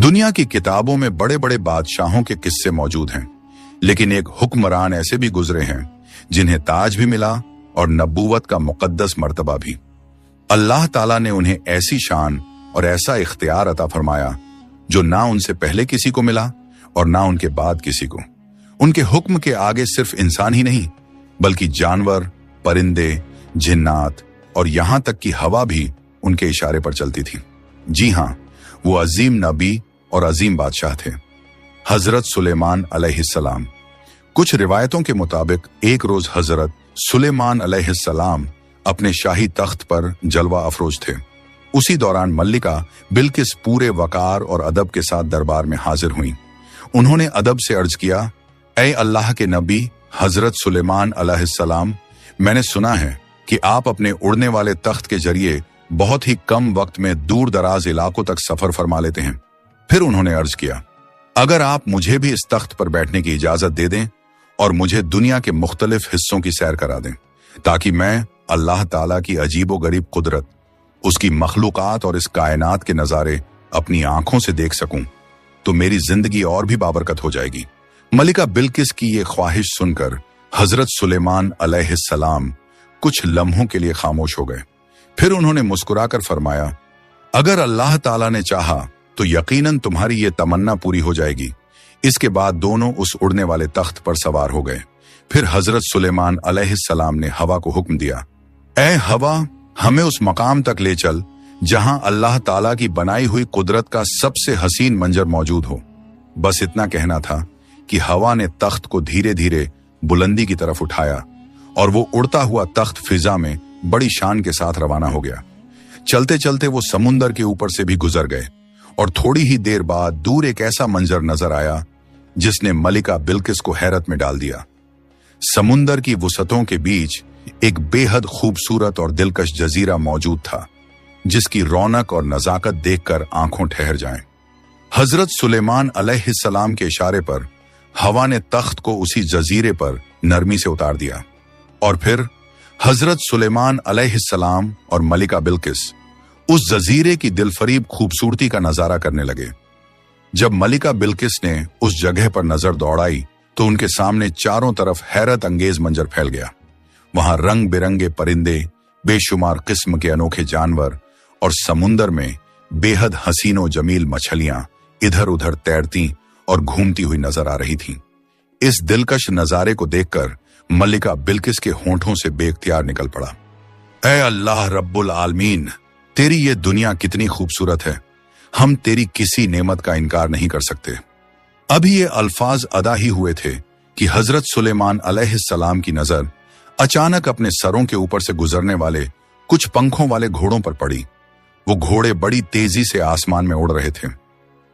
दुनिया की किताबों में बड़े बड़े बादशाहों के किस्से मौजूद हैं, लेकिन एक हुक्मरान ऐसे भी गुजरे हैं जिन्हें ताज भी मिला और नबूवत का मुकद्दस मर्तबा भी। अल्लाह ताला ने उन्हें ऐसी शान और ऐसा इख्तियार अता फरमाया जो ना उनसे पहले किसी को मिला और ना उनके बाद किसी को। उनके हुक्म के आगे सिर्फ इंसान ही नहीं बल्कि जानवर, परिंदे, जिन्नात और यहां तक कि हवा भी उनके इशारे पर चलती थी। जी हां, वो अजीम नबी और अजीम बादशाह थे, हजरत सुलेमान अलैहिस्सलाम। कुछ रिवायतों के मुताबिक एक रोज हजरत सुलेमान अलैहिस्सलाम अपने शाही तख्त पर जलवा अफरोज थे। उसी दौरान मल्लिका बिल्किस पूरे वकार और अदब के साथ दरबार में हाजिर हुई। उन्होंने अदब से अर्ज किया, ऐ अल्लाह के नबी हजरत सुलेमान अलैहिस्सलाम, मैंने सुना है कि आप अपने उड़ने वाले तख्त के जरिए बहुत ही कम वक्त में दूर दराज इलाकों तक सफर फरमा लेते हैं। फिर उन्होंने अर्ज किया, अगर आप मुझे भी इस तख्त पर बैठने की इजाजत दे दें और मुझे दुनिया के मुख्तलिफ हिस्सों की सैर करा दें ताकि मैं अल्लाह ताला की अजीबो गरीब कुदरत, उसकी मखलूकात और इस कायनात के नजारे अपनी आंखों से देख सकूं, तो मेरी जिंदगी और भी बाबरकत हो जाएगी। मलिका बिल्किस की ये ख्वाहिश सुनकर हजरत सुलेमान अलैहिस्सलाम कुछ लम्हों के लिए खामोश हो गए। फिर उन्होंने मुस्कुराकर फरमाया, अगर अल्लाह ताला ने चाहा तो यकीनन तुम्हारी ये तमन्ना पूरी हो जाएगी। इसके बाद दोनों उस उड़ने वाले तख्त पर सवार हो गए। फिर हजरत सुलेमान अलैहिस्सलाम ने हवा को हुक्म दिया, ऐ हवा, हमें उस मकाम तक ले चल जहां अल्लाह ताला की बनाई हुई कुदरत का सबसे हसीन मंजर मौजूद हो। बस इतना कहना था कि हवा ने तख्त को धीरे धीरे बुलंदी की तरफ उठाया और वो उड़ता हुआ तख्त फिजा में बड़ी शान के साथ रवाना हो गया। चलते चलते वो समुंदर के ऊपर से भी गुजर गए और थोड़ी ही देर बाद दूर एक ऐसा मंजर नजर आया जिसने मलिका बिल्किस को हैरत में डाल दिया। समुंदर की वुसतों के बीच एक बेहद खूबसूरत और दिलकश जजीरा मौजूद था जिसकी रौनक और नजाकत देखकर आंखों ठहर जाएं। हजरत सुलेमान अलैहिस्सलाम के इशारे पर हवा ने तख्त को उसी जजीरे पर नरमी से उतार दिया और फिर हजरत सुलेमान अलैहिस्सलाम और मलिका बिल्किस उस जजीरे की दिलफरीब खूबसूरती का नजारा करने लगे। जब मलिका बिल्किस ने उस जगह पर नजर दौड़ाई तो उनके सामने चारों तरफ हैरत अंगेज मंजर फैल गया। वहां रंग बिरंगे परिंदे, बेशुमार किस्म के अनोखे जानवर और समुंदर में बेहद हसीनो जमील मछलियां इधर उधर तैरती और घूमती हुई नजर आ रही थीं। इस दिलकश नजारे को देखकर मलिका बिल्किस के होंठों से बेख्तियार निकल पड़ा, ऐ अल्लाह रब्बुल आलमीन, तेरी ये दुनिया कितनी खूबसूरत है, हम तेरी किसी नेमत का इनकार नहीं कर सकते। अभी ये अल्फाज अदा ही हुए थे कि हजरत सुलेमान अलैहिस्सलाम की नजर अचानक अपने सरों के ऊपर से गुजरने वाले कुछ पंखों वाले घोड़ों पर पड़ी। वो घोड़े बड़ी तेजी से आसमान में उड़ रहे थे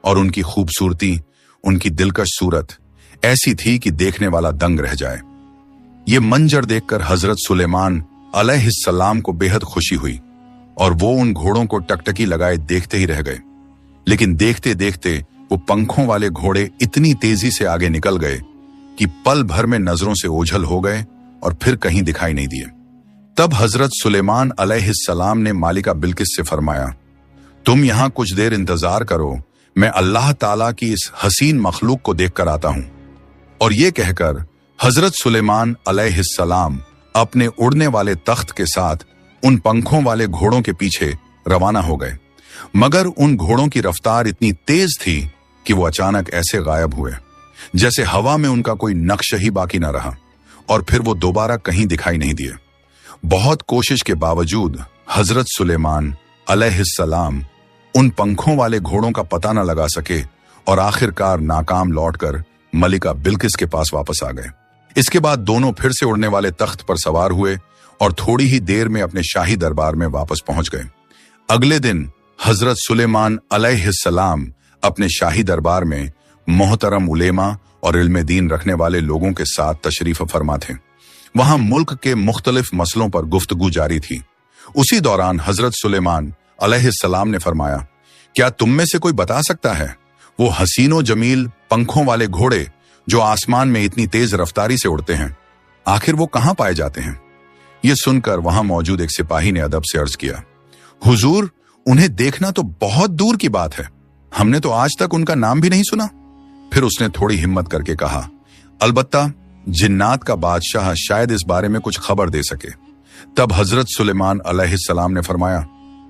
और उनकी खूबसूरती, उनकी दिलकश सूरत ऐसी थी कि देखने वाला दंग रह जाए। ये मंजर देखकर हजरत सुलेमान अलैहिस्सलाम को बेहद खुशी हुई और वो उन घोड़ों को टकटकी लगाए देखते ही रह गए। लेकिन देखते देखते वो पंखों वाले घोड़े इतनी तेजी से आगे निकल गए कि पल भर में नजरों से ओझल हो गए और फिर कहीं दिखाई नहीं दिए। तब हजरत सुलेमान अलैहिस्सलाम ने मालिका बिल्किस से फरमाया, तुम यहां कुछ देर इंतजार करो, मैं अल्लाह ताला की इस हसीन मखलूक को देखकर आता हूं। और ये कहकर हजरत सुलेमान अलैहिस्सलाम अपने उड़ने वाले तख्त के साथ उन पंखों वाले घोड़ों के पीछे रवाना हो गए। मगर उन घोड़ों की रफ्तार इतनी तेज थी कि वो अचानक ऐसे गायब हुए जैसे हवा में उनका कोई नक्श ही बाकी न रहा और फिर वो दोबारा कहीं दिखाई नहीं दिए। बहुत कोशिश के बावजूद हजरत सुलेमान अलैहिस्सलाम उन पंखों वाले घोड़ों का पता न लगा सके और आखिरकार नाकाम लौटकर मलिका बिल्किस के पास वापस आ गए। इसके बाद दोनों फिर से उड़ने वाले तख्त पर सवार हुए और थोड़ी ही देर में अपने शाही दरबार में वापस पहुंच गए। अगले दिन हजरत सुलेमान अलैहिस्सलाम अपने शाही दरबार में मोहतरम उलेमा और इल्म दीन रखने वाले लोगों के साथ तशरीफ फरमा थे। वहां मुल्क के मुख्तलिफ मसलों पर गुफ्तगू जारी थी। उसी दौरान हजरत सुलेमान अलैहिस्सलाम ने फरमाया, क्या तुम में से कोई बता सकता है वो हसीनो जमील पंखों वाले घोड़े जो आसमान में इतनी तेज रफ्तारी से उड़ते हैं, आखिर वो कहां पाए जाते हैं? ये सुनकर वहां मौजूद एक सिपाही ने अदब से अर्ज किया, हुजूर, उन्हें देखना तो बहुत दूर की बात है, हमने तो आज तक उनका नाम भी नहीं सुना। फिर उसने थोड़ी हिम्मत करके कहा, अलबत्ता जिन्नात का बादशाह शायद इस बारे में कुछ खबर दे सके। तब हजरत सुलेमान अलैहिस्सलाम ने फरमाया,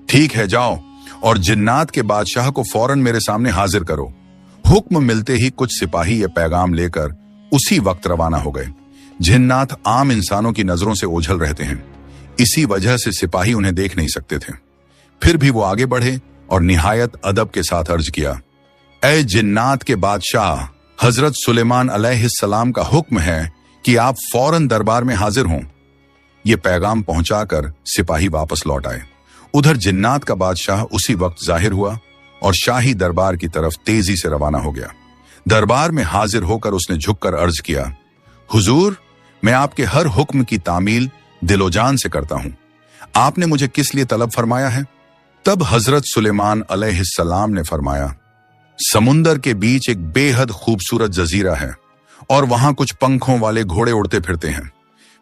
ठीक है, जाओ और जिन्नात के बादशाह को फौरन मेरे सामने हाजिर करो। हुक्म मिलते ही कुछ सिपाही ये पैगाम लेकर उसी वक्त रवाना हो गए। जिन्नात आम इंसानों की नजरों से ओझल रहते हैं, इसी वजह से सिपाही उन्हें देख नहीं सकते थे। फिर भी वो आगे बढ़े और निहायत अदब के साथ अर्ज किया, ऐ जिन्नात के बादशाह, हजरत सुलेमान अलैहिस्सलाम का हुक्म है कि आप फौरन दरबार में हाजिर हों। ये पैगाम पहुंचाकर सिपाही वापस लौट आए। उधर जिन्नात का बादशाह उसी वक्त जाहिर हुआ और शाही दरबार की तरफ तेजी से रवाना हो गया। दरबार में हाजिर होकर उसने झुककर अर्ज किया, हुजूर, मैं आपके हर हुक्म की तामील दिलोजान से करता हूं। आपने मुझे किस लिए तलब फरमाया है? तब हजरत सुलेमान अलैहिस्सलाम ने फरमाया, समुंदर के बीच एक बेहद खूबसूरत जजीरा है और वहां कुछ पंखों वाले घोड़े उड़ते फिरते हैं।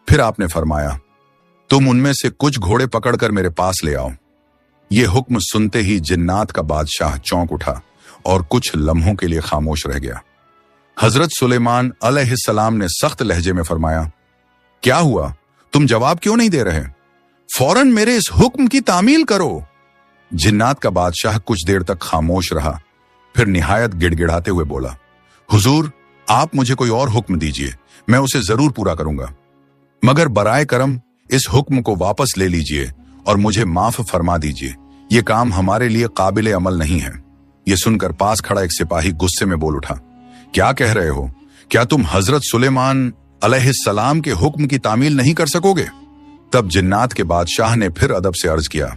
फिर आपने फरमाया, तुम उनमें से कुछ घोड़े पकड़कर मेरे पास ले आओ। ये हुक्म सुनते ही जिन्नात का बादशाह चौंक उठा और कुछ लम्हों के लिए खामोश रह गया। हजरत सुलेमान अलैहिस्सलाम ने सख्त लहजे में फरमाया, क्या हुआ? तुम जवाब क्यों नहीं दे रहे? फौरन मेरे इस हुक्म की तामील करो। जिन्नात का बादशाह कुछ देर तक खामोश रहा, फिर निहायत गिड़गिड़ाते हुए बोला, हुजूर, आप मुझे कोई और हुक्म दीजिए, मैं उसे जरूर पूरा करूंगा, मगर बराए करम इस हुक्म को वापस ले लीजिए और मुझे माफ फरमा दीजिए। ये काम हमारे लिए काबिल अमल नहीं है। ये सुनकर पास खड़ा एक सिपाही गुस्से में बोल उठा, क्या कह रहे हो? क्या तुम हजरत सुलेमान अलैहिस्सलाम के हुक्म की तामील नहीं कर सकोगे? तब जिन्नात के बादशाह ने फिर अदब से अर्ज किया,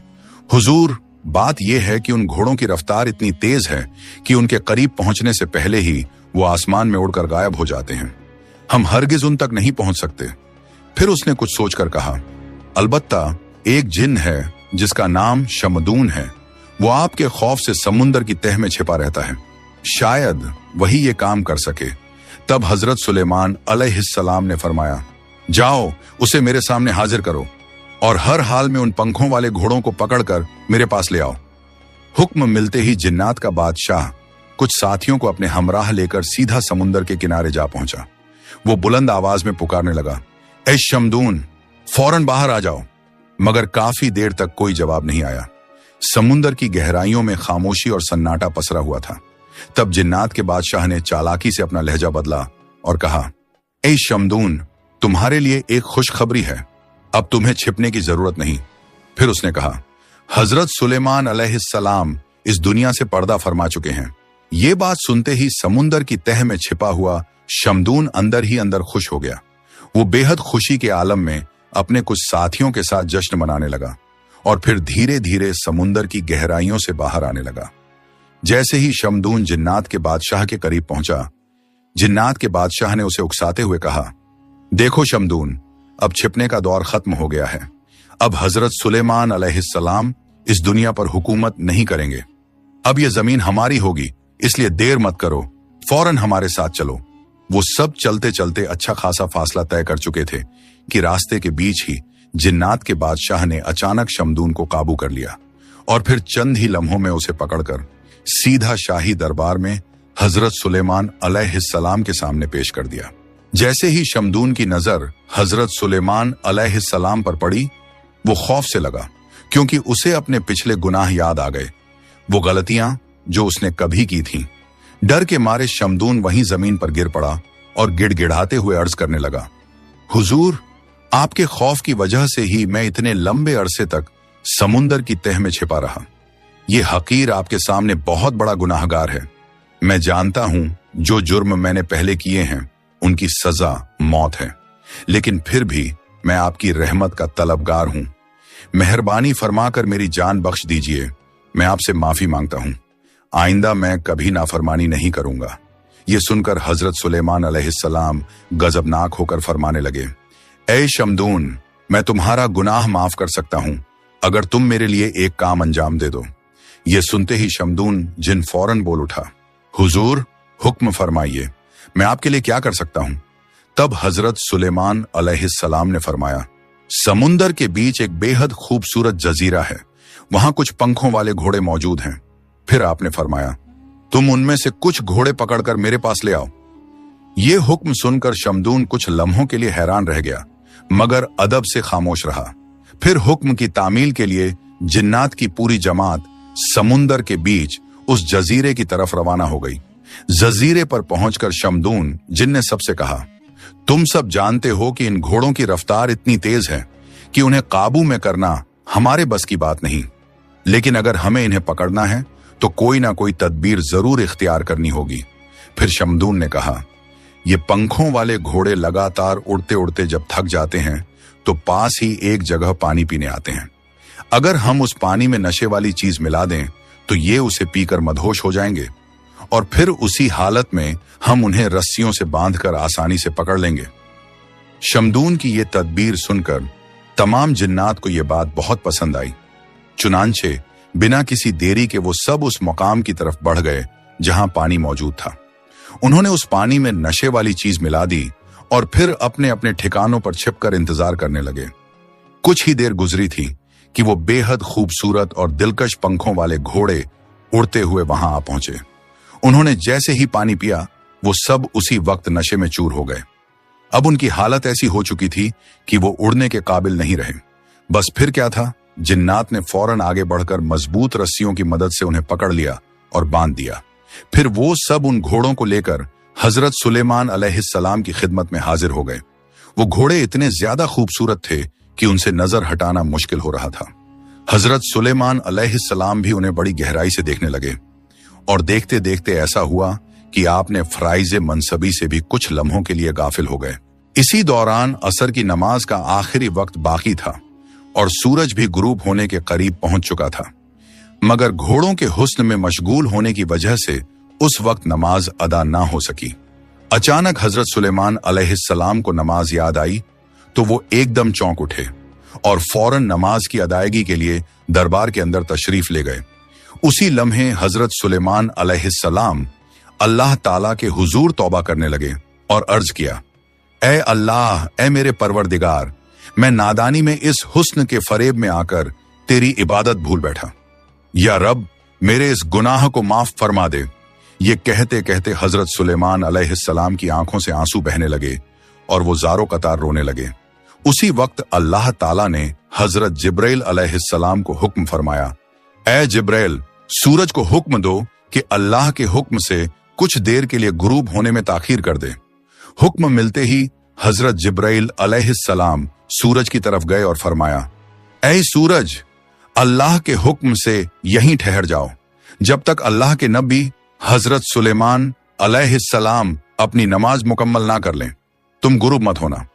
हुजूर, बात यह है कि उन घोड़ों की रफ्तार इतनी तेज है कि उनके करीब पहुंचने से पहले ही वो आसमान में उड़कर गायब हो जाते हैं। हम हरगिज उन तक नहीं पहुंच सकते। फिर उसने कुछ सोचकर कहा, अलबत्ता एक जिन है जिसका नाम शमदून है, वो आपके खौफ से समुंदर की तह में छिपा रहता है, शायद वही ये काम कर सके। तब हजरत सुलेमान अलैहिस्सलाम ने फरमाया, जाओ उसे मेरे सामने हाजिर करो और हर हाल में उन पंखों वाले घोड़ों को पकड़कर मेरे पास ले आओ। हुक्म मिलते ही जिन्नात का बादशाह कुछ साथियों को अपने हमराह लेकर सीधा समुंदर के किनारे जा पहुंचा। वो बुलंद आवाज में पुकारने लगा, ऐ शमदून, फौरन बाहर आ जाओ। मगर काफी देर तक कोई जवाब नहीं आया। समुंदर की गहराइयों में खामोशी और सन्नाटा पसरा हुआ था। तब जिन्नात के बादशाह ने चालाकी से अपना लहजा बदला और कहा, ऐ शमदून, तुम्हारे लिए एक खुशखबरी है, अब तुम्हें छिपने की जरूरत नहीं। फिर उसने कहा, हजरत सुलेमान अलैहिस्सलाम इस दुनिया से पर्दा फरमा चुके हैं। ये बात सुनते ही समुंदर की तह में छिपा हुआ शमदून अंदर ही अंदर खुश हो गया। वो बेहद खुशी के आलम में अपने कुछ साथियों के साथ जश्न मनाने लगा और फिर धीरे धीरे समुंदर की गहराइयों से बाहर आने लगा। जैसे ही शमदून जिन्नात के बादशाह के करीब पहुंचा, जिन्नात के बादशाह ने उसे उकसाते हुए कहा, देखो शमदून, अब छिपने का दौर खत्म हो गया है। अब हजरत सुलेमान अलैहिस्सलाम इस दुनिया पर हुकूमत नहीं करेंगे। अब यह जमीन हमारी होगी, इसलिए देर मत करो, फौरन हमारे साथ चलो। वो सब चलते चलते अच्छा खासा फासला तय कर चुके थे कि रास्ते के बीच ही जिन्नात के बादशाह ने अचानक शमदून को काबू कर लिया और फिर चंद ही लम्हों में उसे पकड़कर सीधा शाही दरबार में हजरत सुलेमान अलैहिस्सलाम के सामने पेश कर दिया। जैसे ही शमदून की नजर हजरत सुलेमान अलैहिस्सलाम पर पड़ी, वो खौफ से लगा, क्योंकि उसे अपने पिछले गुनाह याद आ गए, वो गलतियां जो उसने कभी की थीं। डर के मारे शमदून वहीं जमीन पर गिर पड़ा और गिड़गिड़ाते हुए अर्ज करने लगा, हुजूर, आपके खौफ की वजह से ही मैं इतने लंबे अरसे तक समुंदर की तह में छिपा रहा। ये हकीर आपके सामने बहुत बड़ा गुनाहगार है। मैं जानता हूं जो जुर्म मैंने पहले किए हैं उनकी सजा मौत है, लेकिन फिर भी मैं आपकी रहमत का तलबगार हूं। मेहरबानी फरमाकर मेरी जान बख्श दीजिए। मैं आपसे माफी मांगता हूं। आइंदा मैं कभी नाफरमानी नहीं करूंगा। ये सुनकर हजरत सुलेमान अलैहिस्सलाम गजबनाक होकर फरमाने लगे, ऐ शमदून, मैं तुम्हारा गुनाह माफ कर सकता हूं अगर तुम मेरे लिए एक काम अंजाम दे दो। ये सुनते ही शमदून जिन फौरन बोल उठा, हुजूर, हुक्म फरमाइए, मैं आपके लिए क्या कर सकता हूं? तब हजरत सुलेमान अलैहिस्सलाम ने फरमाया, समुंदर के बीच एक बेहद खूबसूरत जजीरा है, वहां कुछ पंखों वाले घोड़े मौजूद हैं। फिर आपने फरमाया, तुम उनमें से कुछ घोड़े पकड़कर मेरे पास ले आओ। ये हुक्म सुनकर शमदून कुछ लम्हों के लिए हैरान रह गया, मगर अदब से खामोश रहा। फिर हुक्म की तामील के लिए जिन्नात की पूरी जमात समुंदर के बीच उस जजीरे की तरफ रवाना हो गई। जजीरे पर पहुंचकर शमदून जिन ने सबसे कहा, तुम सब जानते हो कि इन घोड़ों की रफ्तार इतनी तेज है कि उन्हें काबू में करना हमारे बस की बात नहीं, लेकिन अगर हमें इन्हें पकड़ना है तो कोई ना कोई तदबीर जरूर इख्तियार करनी होगी। फिर शमदून ने कहा, ये पंखों वाले घोड़े लगातार उड़ते उड़ते जब थक जाते हैं तो पास ही एक जगह पानी पीने आते हैं। अगर हम उस पानी में नशे वाली चीज मिला दें तो ये उसे पीकर मदहोश हो जाएंगे और फिर उसी हालत में हम उन्हें रस्सियों से बांधकर आसानी से पकड़ लेंगे। शमदून की ये तदबीर सुनकर तमाम जिन्नात को यह बात बहुत पसंद आई। चुनांचे बिना किसी देरी के वो सब उस मकाम की तरफ बढ़ गए जहां पानी मौजूद था। उन्होंने उस पानी में नशे वाली चीज मिला दी और फिर अपने अपने ठिकानों पर छिपकर इंतजार करने लगे। कुछ ही देर गुजरी थी कि वो बेहद खूबसूरत और दिलकश पंखों वाले घोड़े उड़ते हुए वहां आ पहुंचे। उन्होंने जैसे ही पानी पिया वो सब उसी वक्त नशे में चूर हो गए। अब उनकी हालत ऐसी हो चुकी थी कि वो उड़ने के काबिल नहीं रहे। बस फिर क्या था, जिन्नात ने फौरन आगे बढ़कर मजबूत रस्सियों की मदद से उन्हें पकड़ लिया और बांध दिया। फिर वो सब उन घोड़ों को लेकर हजरत सुलेमान अलैहिस्सलाम की खिदमत में हाजिर हो गए। वो घोड़े इतने ज्यादा खूबसूरत थे कि उनसे नजर हटाना मुश्किल हो रहा था। हजरत सुलेमान अलैहिस्सलाम भी उन्हें बड़ी गहराई से देखने लगे और देखते देखते ऐसा हुआ कि आपने फराइज मनसबी से भी कुछ लम्हों के लिए गाफिल हो गए। इसी दौरान असर की नमाज का आखिरी वक्त बाकी था और सूरज भी गुरूब होने के करीब पहुंच चुका था, मगर घोड़ों के हुस्न में मशगूल होने की वजह से उस वक्त नमाज अदा ना हो सकी। अचानक हजरत सुलेमान अलैहिस्सलाम को नमाज याद आई तो वो एकदम चौंक उठे और फौरन नमाज की अदायगी के लिए दरबार के अंदर तशरीफ ले गए। उसी लम्हे हजरत सुलेमान अलैहिस्सलाम अल्लाह ताला के हुजूर तौबा करने लगे और अर्ज किया, ए अल्लाह, ए मेरे परवरदिगार, मैं नादानी में इस हुस्न के फरेब में आकर तेरी इबादत भूल बैठा। या रब, मेरे इस गुनाह को माफ फरमा दे। ये कहते कहते हजरत सुलेमान अलैहिस्सलाम की आंखों से आंसू बहने लगे और वो ज़ारो कतार रोने लगे। उसी वक्त अल्लाह ताला ने हजरत जिब्राइल अलैहिस्सलाम को हुक्म फरमाया, ए जिब्राइल, सूरज को हुक्म दो कि अल्लाह के हुक्म से कुछ देर के लिए गुरूब होने में ताखीर कर दे। हुक्म मिलते ही हजरत जिब्राइल अलैहिस्सलाम सूरज की तरफ गए और फरमाया, ऐ सूरज, अल्लाह के हुक्म से यहीं ठहर जाओ जब तक अल्लाह के नबी हजरत सुलेमान अलैहिस्सलाम अपनी नमाज मुकम्मल ना कर लें। तुम गुरूब मत होना।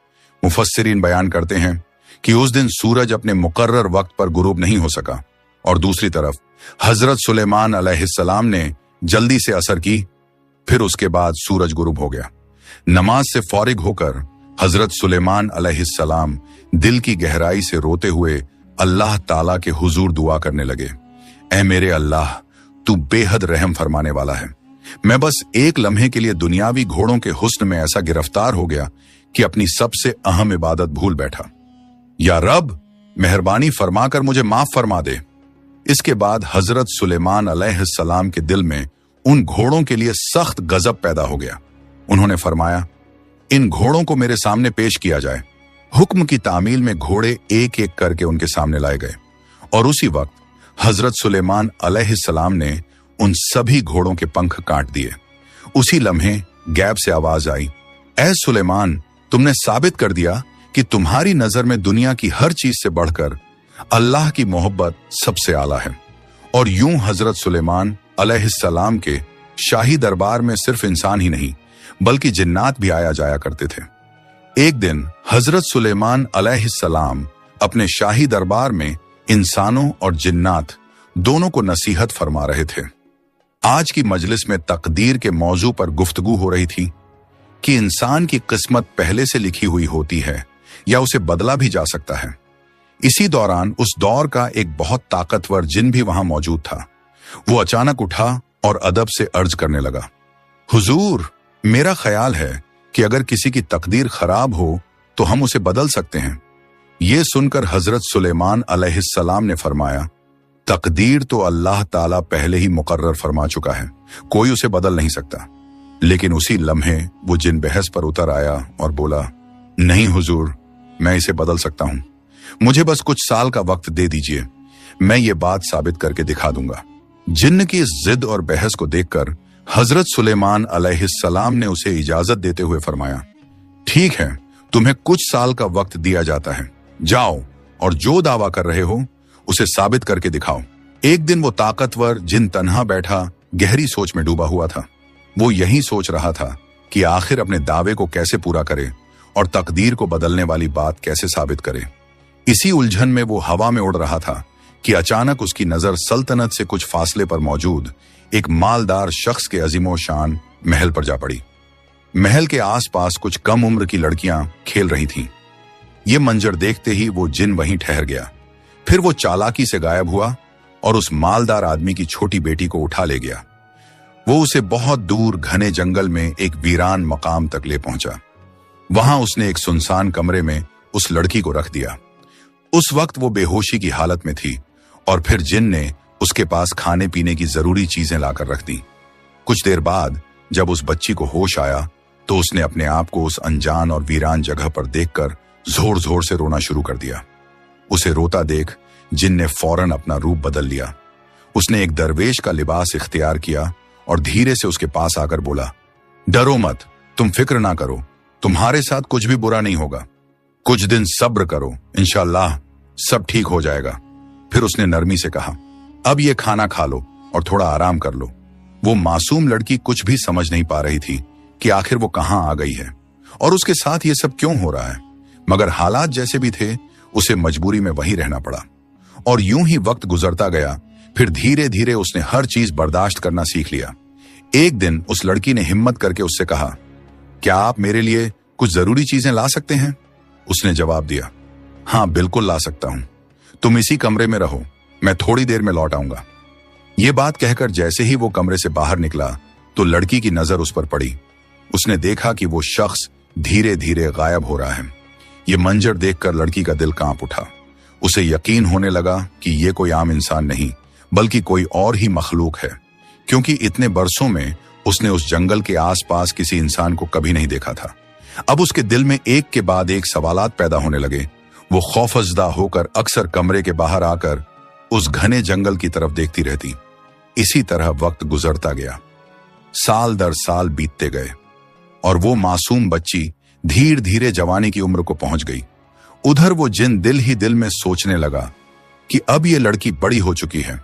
मुफस्सिरीन बयान करते हैं कि उस दिन सूरज अपने मुकर्रर वक्त पर गुरूब नहीं हो सका और दूसरी तरफ हजरत सुलेमान अलैहिस्सलाम ने जल्दी से असर की। फिर उसके बाद सूरज गुरूब हो गया। नमाज से फारिग होकर हजरत सुलेमान अलैहिस्सलाम दिल की गहराई से रोते हुए अल्लाह ताला के हुजूर दुआ करने लगे, ऐ मेरे अल्लाह, तू बेहद रहम फरमाने वाला है। मैं बस एक लम्हे के लिए दुनियावी घोड़ों के हुस्न में ऐसा गिरफ्तार हो गया कि अपनी सबसे अहम इबादत भूल बैठा। या रब, मेहरबानी फरमाकर मुझे माफ फरमा दे। इसके बाद हजरत सुलेमान अलैहिस्सलाम के दिल में उन घोड़ों के लिए सख्त गजब पैदा हो गया। उन्होंने फरमाया, इन घोड़ों को मेरे सामने पेश किया जाए। हुक्म की तामील में घोड़े एक एक करके उनके सामने लाए गए और उसी वक्त हजरत सुलेमान अलैहिस्सलाम ने उन सभी घोड़ों के पंख काट दिए। उसी लम्हे गैब से आवाज आई, ऐ सुलेमान, तुमने साबित कर दिया कि तुम्हारी नजर में दुनिया की हर चीज से बढ़कर अल्लाह की मोहब्बत सबसे आला है। और यूं हजरत सुलेमान अलैहिस्सलाम के शाही दरबार में सिर्फ इंसान ही नहीं बल्कि जिन्नात भी आया जाया करते थे। एक दिन हजरत सुलेमान अलैहिस्सलाम अपने शाही दरबार में इंसानों और जिन्नात दोनों को नसीहत फरमा रहे थे। आज की मजलिस में तकदीर के मौजू पर गुफ्तगू हो रही थी कि इंसान की किस्मत पहले से लिखी हुई होती है या उसे बदला भी जा सकता है। इसी दौरान उस दौर का एक बहुत ताकतवर जिन भी वहां मौजूद था। वो अचानक उठा और अदब से अर्ज करने लगा, हुजूर, मेरा ख्याल है कि अगर किसी की तकदीर खराब हो तो हम उसे बदल सकते हैं। ये सुनकर हजरत सुलेमान अलैहिस्सलाम ने फरमाया, तकदीर तो अल्लाह ताला पहले ही मुकर्रर फरमा चुका है, कोई उसे बदल नहीं सकता। लेकिन उसी लम्हे वो जिन बहस पर उतर आया और बोला, नहीं हुजूर, मैं इसे बदल सकता हूं, मुझे बस कुछ साल का वक्त दे दीजिए, मैं ये बात साबित करके दिखा दूंगा। जिन्न की इस जिद और बहस को देखकर हजरत सुलेमान अलैहिस्सलाम ने उसे इजाजत देते हुए फरमाया, ठीक है, तुम्हें कुछ साल का वक्त दिया जाता है, जाओ और जो दावा कर रहे हो उसे साबित करके दिखाओ। एक दिन वो ताकतवर जिन तन्हा बैठा गहरी सोच में डूबा हुआ था। वो यही सोच रहा था कि आखिर अपने दावे को कैसे पूरा करे और तकदीर को बदलने वाली बात कैसे साबित करे। इसी उलझन में वो हवा में उड़ रहा था कि अचानक उसकी नजर सल्तनत से कुछ फासले पर मौजूद एक मालदार शख्स के अजीमो शान महल पर जा पड़ी। महल के आसपास कुछ कम उम्र की लड़कियां खेल रही थीं। ये मंजर देखते ही वो जिन वहीं ठहर गया। फिर वो चालाकी से गायब हुआ और उस मालदार आदमी की छोटी बेटी को उठा ले गया। वो उसे बहुत दूर घने जंगल में एक वीरान मकाम तक ले पहुंचा। वहां उसने एक सुनसान कमरे में उस लड़की को रख दिया। उस वक्त वो बेहोशी की हालत में थी और फिर जिन ने उसके पास खाने पीने की जरूरी चीजें लाकर रख दी। कुछ देर बाद जब उस बच्ची को होश आया तो उसने अपने आप को उस अनजान और वीरान जगह पर देखकर जोर जोर से रोना शुरू कर दिया। उसे रोता देख जिन ने फौरन अपना रूप बदल लिया। उसने एक दरवेश का लिबास इख्तियार किया और धीरे से उसके पास आकर बोला, डरो मत, तुम फिक्र ना करो, तुम्हारे साथ कुछ भी बुरा नहीं होगा, कुछ दिन सब्र करो, इंशाअल्लाह सब ठीक हो जाएगा। फिर उसने नरमी से कहा, अब ये खाना खा लो और थोड़ा आराम कर लो। वो मासूम लड़की कुछ भी समझ नहीं पा रही थी कि आखिर वो कहां आ गई है और उसके साथ ये सब क्यों हो रहा है, मगर हालात जैसे भी थे उसे मजबूरी में वहीं रहना पड़ा। और यूं ही वक्त गुजरता गया। फिर धीरे धीरे उसने हर चीज बर्दाश्त करना सीख लिया। एक दिन उस लड़की ने हिम्मत करके उससे कहा, क्या आप मेरे लिए कुछ जरूरी चीजें ला सकते हैं? उसने जवाब दिया, हाँ बिल्कुल ला सकता हूं, तुम इसी कमरे में रहो, मैं थोड़ी देर में लौट आऊंगा। ये बात कहकर जैसे ही वो कमरे से बाहर निकला तो लड़की की नजर उस पर पड़ी। उसने देखा कि वो शख्स धीरे धीरे गायब हो रहा है। ये मंजर देखकर लड़की का दिल कांप उठा। उसे यकीन होने लगा कि ये कोई आम इंसान नहीं बल्कि कोई और ही मखलूक है, क्योंकि इतने बरसों में उसने उस जंगल के आसपास किसी इंसान को कभी नहीं देखा था। अब उसके दिल में एक के बाद एक सवालात पैदा होने लगे। वो खौफजदा होकर अक्सर कमरे के बाहर आकर उस घने जंगल की तरफ देखती रहती। इसी तरह वक्त गुजरता गया। साल दर साल बीतते गए और वो मासूम बच्ची धीरे धीरे जवानी की उम्र को पहुंच गई। उधर वो जिन दिल ही दिल में सोचने लगा कि अब ये लड़की बड़ी हो चुकी है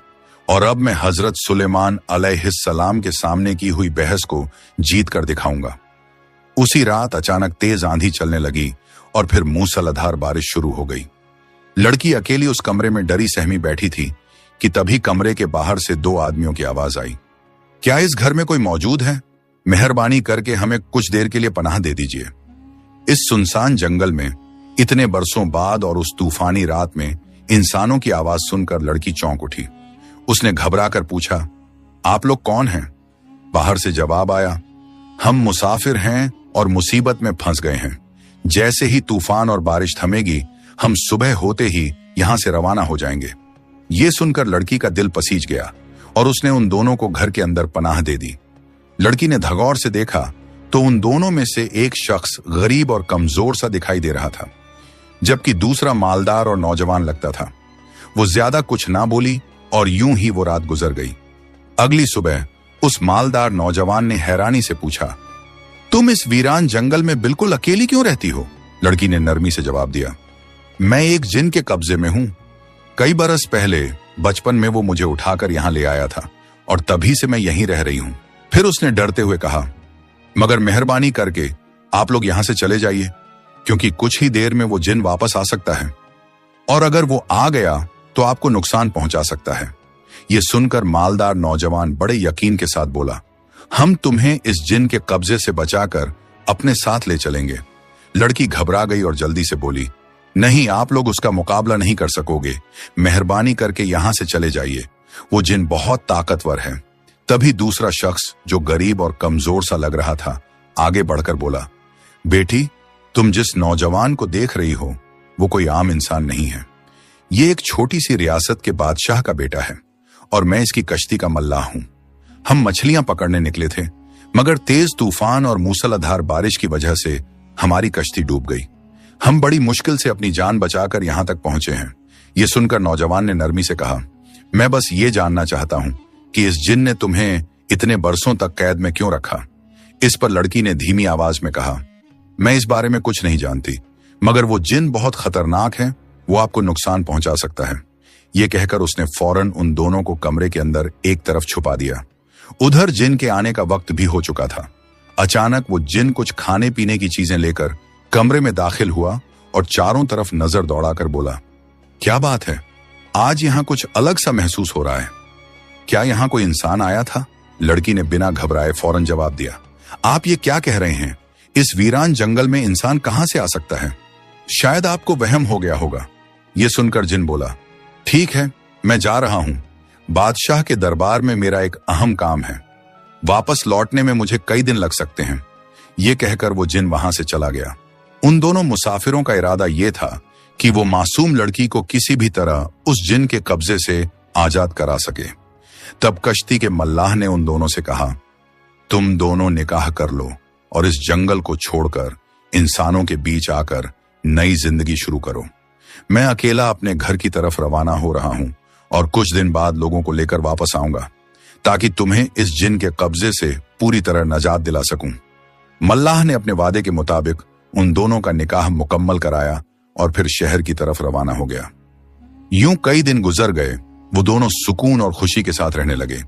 और अब मैं हजरत सुलेमान अलैहिस्सलाम के सामने की हुई बहस को जीत कर दिखाऊंगा। उसी रात अचानक तेज आंधी चलने लगी और फिर मूसलाधार बारिश शुरू हो गई। लड़की अकेली उस कमरे में डरी सहमी बैठी थी कि तभी कमरे के बाहर से दो आदमियों की आवाज आई, क्या इस घर में कोई मौजूद है? मेहरबानी करके हमें कुछ देर के लिए पनाह दे दीजिए। इस सुनसान जंगल में इतने बरसों बाद और उस तूफानी रात में इंसानों की आवाज सुनकर लड़की चौंक उठी। उसने घबराकर पूछा, आप लोग कौन हैं? बाहर से जवाब आया, हम मुसाफिर हैं और मुसीबत में फंस गए हैं। जैसे ही तूफान और बारिश थमेगी हम सुबह होते ही यहां से रवाना हो जाएंगे। ये सुनकर लड़की का दिल पसीज गया और उसने उन दोनों को घर के अंदर पनाह दे दी। लड़की ने धगौर से देखा तो उन दोनों में से एक शख्स गरीब और कमजोर सा दिखाई दे रहा था, जबकि दूसरा मालदार और नौजवान लगता था। वो ज्यादा कुछ ना बोली और यूं ही वो रात गुजर गई। अगली सुबह उस मालदार नौजवान ने हैरानी से पूछा, तुम इस वीरान जंगल में बिल्कुल अकेली क्यों रहती हो? लड़की ने नरमी से जवाब दिया, मैं एक जिन के कब्जे में हूं। कई बरस पहले बचपन में वो मुझे उठाकर यहां ले आया था और तभी से मैं यहीं रह रही हूं। फिर उसने डरते हुए कहा, मगर मेहरबानी करके आप लोग यहां से चले जाइए, क्योंकि कुछ ही देर में वो जिन वापस आ सकता है और अगर वो आ गया तो आपको नुकसान पहुंचा सकता है। ये सुनकर मालदार नौजवान बड़े यकीन के साथ बोला, हम तुम्हें इस जिन के कब्जे से बचाकर अपने साथ ले चलेंगे। लड़की घबरा गई और जल्दी से बोली, नहीं, आप लोग उसका मुकाबला नहीं कर सकोगे, मेहरबानी करके यहां से चले जाइए, वो जिन बहुत ताकतवर है। तभी दूसरा शख्स जो गरीब और कमजोर सा लग रहा था आगे बढ़कर बोला, बेटी, तुम जिस नौजवान को देख रही हो वो कोई आम इंसान नहीं है। ये एक छोटी सी रियासत के बादशाह का बेटा है और मैं इसकी कश्ती का मल्लाह हूं। हम मछलियां पकड़ने निकले थे, मगर तेज तूफान और मूसलाधार बारिश की वजह से हमारी कश्ती डूब गई। हम बड़ी मुश्किल से अपनी जान बचाकर यहां तक पहुंचे हैं। ये सुनकर नौजवान ने नरमी से कहा, मैं बस ये जानना चाहता हूं कि इस जिन ने तुम्हें इतने बरसों तक कैद में क्यों रखा। इस पर लड़की ने धीमी आवाज में कहा, मैं इस बारे में कुछ नहीं जानती, मगर वो जिन बहुत खतरनाक है, वो आपको नुकसान पहुंचा सकता है। ये कहकर उसने फौरन उन दोनों को कमरे के अंदर एक तरफ छुपा दिया। उधर जिन के आने का वक्त भी हो चुका था। अचानक वो जिन कुछ खाने पीने की चीजें लेकर कमरे में दाखिल हुआ और चारों तरफ नजर दौड़ाकर बोला, क्या बात है, आज यहां कुछ अलग सा महसूस हो रहा है। क्या यहां कोई इंसान आया था? लड़की ने बिना घबराए फौरन जवाब दिया, आप ये क्या कह रहे हैं? इस वीरान जंगल में इंसान कहां से आ सकता है? शायद आपको वहम हो गया होगा। ये सुनकर जिन बोला, ठीक है, मैं जा रहा हूं। बादशाह के दरबार में मेरा एक अहम काम है। वापस लौटने में मुझे कई दिन लग सकते हैं। ये कहकर वो जिन वहां से चला गया। उन दोनों मुसाफिरों का इरादा यह था कि वो मासूम लड़की को किसी भी तरह उस जिन के कब्जे से आजाद करा सके। तब कश्ती के मल्लाह ने उन दोनों से कहा, तुम दोनों निकाह कर लो और इस जंगल को छोड़कर इंसानों के बीच आकर नई जिंदगी शुरू करो। मैं अकेला अपने घर की तरफ रवाना हो रहा हूं और कुछ दिन बाद लोगों को लेकर वापस आऊंगा, ताकि तुम्हें इस जिन के कब्जे से पूरी तरह नजात दिला सकूं। मल्लाह ने अपने वादे के मुताबिक उन दोनों का निकाह मुकम्मल कराया और फिर शहर की तरफ रवाना हो गया। यूं कई दिन गुजर गए। वो दोनों सुकून और खुशी के साथ रहने लगे,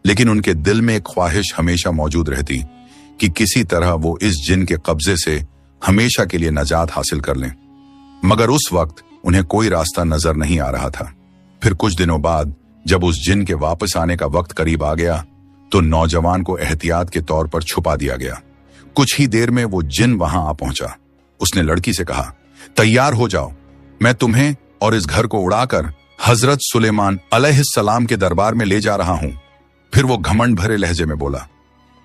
लेकिन उनके दिल में एक ख्वाहिश हमेशा मौजूद रहती कि किसी तरह वो इस जिन के कब्जे से हमेशा के लिए नजात हासिल कर लें। मगर उस वक्त उन्हें कोई रास्ता नजर नहीं आ रहा था। फिर कुछ दिनों बाद जब उस जिन के वापस आने का वक्त करीब आ गया, तो नौजवान को एहतियात के तौर पर छुपा दिया गया। कुछ ही देर में वो जिन वहां आ पहुंचा। उसने लड़की से कहा, तैयार हो जाओ, मैं तुम्हें और इस घर को उड़ाकर हजरत सुलेमान अलैहिस्सलाम के दरबार में ले जा रहा हूं। फिर वो घमंड भरे लहजे में बोला,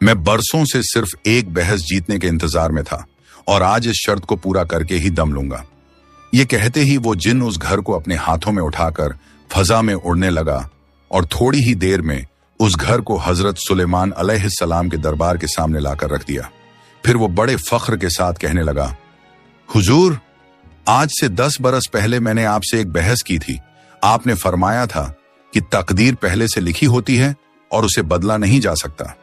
मैं बरसों से सिर्फ एक बहस जीतने के इंतजार में था और आज इस शर्त को पूरा करके ही दम लूंगा। ये कहते ही वो जिन उस घर को अपने हाथों में उठाकर फजा में उड़ने लगा और थोड़ी ही देर में उस घर को हजरत सुलेमान अलैहिस्सलाम के दरबार के सामने लाकर रख दिया। फिर वो बड़े फख्र के साथ कहने लगा, हुजूर, आज से 10 बरस पहले मैंने आपसे एक बहस की थी। आपने फरमाया था कि तकदीर पहले से लिखी होती है और उसे बदला नहीं जा सकता,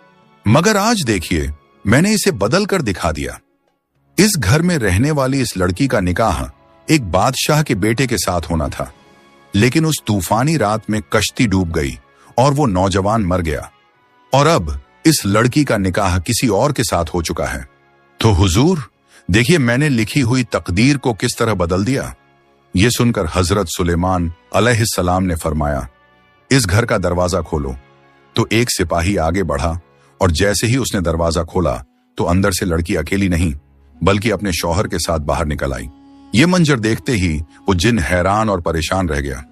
मगर आज देखिए, मैंने इसे बदल कर दिखा दिया। इस घर में रहने वाली इस लड़की का निकाह एक बादशाह के बेटे के साथ होना था, लेकिन उस तूफानी रात में कश्ती डूब गई और वो नौजवान मर गया, और अब इस लड़की का निकाह किसी और के साथ हो चुका है। तो हुजूर, देखिए मैंने लिखी हुई तकदीर को किस तरह बदल दिया। यह सुनकर हजरत सुलेमान अलैहिस्सलाम ने फरमाया, इस घर का दरवाजा खोलो। तो एक सिपाही आगे बढ़ा और जैसे ही उसने दरवाजा खोला तो अंदर से लड़की अकेली नहीं बल्कि अपने शौहर के साथ बाहर निकल आई। ये मंजर देखते ही वो जिन हैरान और परेशान रह गया।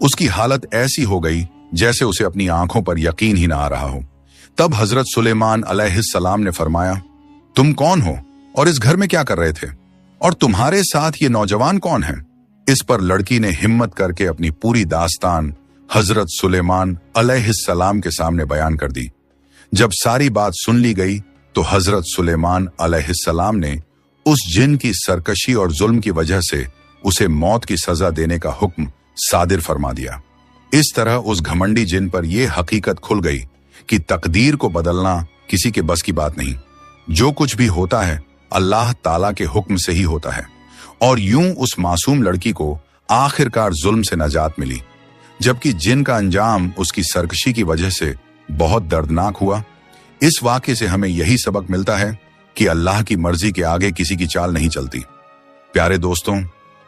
उसकी हालत ऐसी हो गई जैसे उसे अपनी आंखों पर यकीन ही ना आ रहा हो। तब हजरत सुलेमान अलैहिस्सलाम ने फरमाया, तुम कौन हो और इस घर में क्या कर रहे थे, और तुम्हारे साथ ये नौजवान कौन है? इस पर लड़की ने हिम्मत करके अपनी पूरी दास्तान हजरत सुलेमान अलैहिस्सलाम के सामने बयान कर दी। जब सारी बात सुन ली गई तो हजरत सुलेमान अलैहिस्सलाम ने उस जिन की सरकशी और जुल्म की वजह से उसे मौत की सजा देने का हुक्म सादिर फरमा दिया। इस तरह उस घमंडी जिन पर यह हकीकत खुल गई कि तकदीर को बदलना किसी के बस की बात नहीं। जो कुछ भी होता है अल्लाह ताला के हुक्म से ही होता है। और यूं उस मासूम लड़की को आखिरकार जुल्म से नजात मिली, जबकि जिन का अंजाम उसकी सरकशी की वजह से बहुत दर्दनाक हुआ। इस वाक़े से हमें यही सबक मिलता है कि अल्लाह की मर्जी के आगे किसी की चाल नहीं चलती। प्यारे दोस्तों,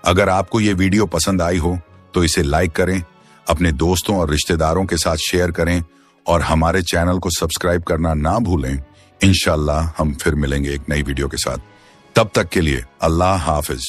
अगर आपको ये वीडियो पसंद आई हो तो इसे लाइक करें, अपने दोस्तों और रिश्तेदारों के साथ शेयर करें और हमारे चैनल को सब्सक्राइब करना ना भूलें। इंशाअल्लाह हम फिर मिलेंगे एक नई वीडियो के साथ। तब तक के लिए अल्लाह हाफिज।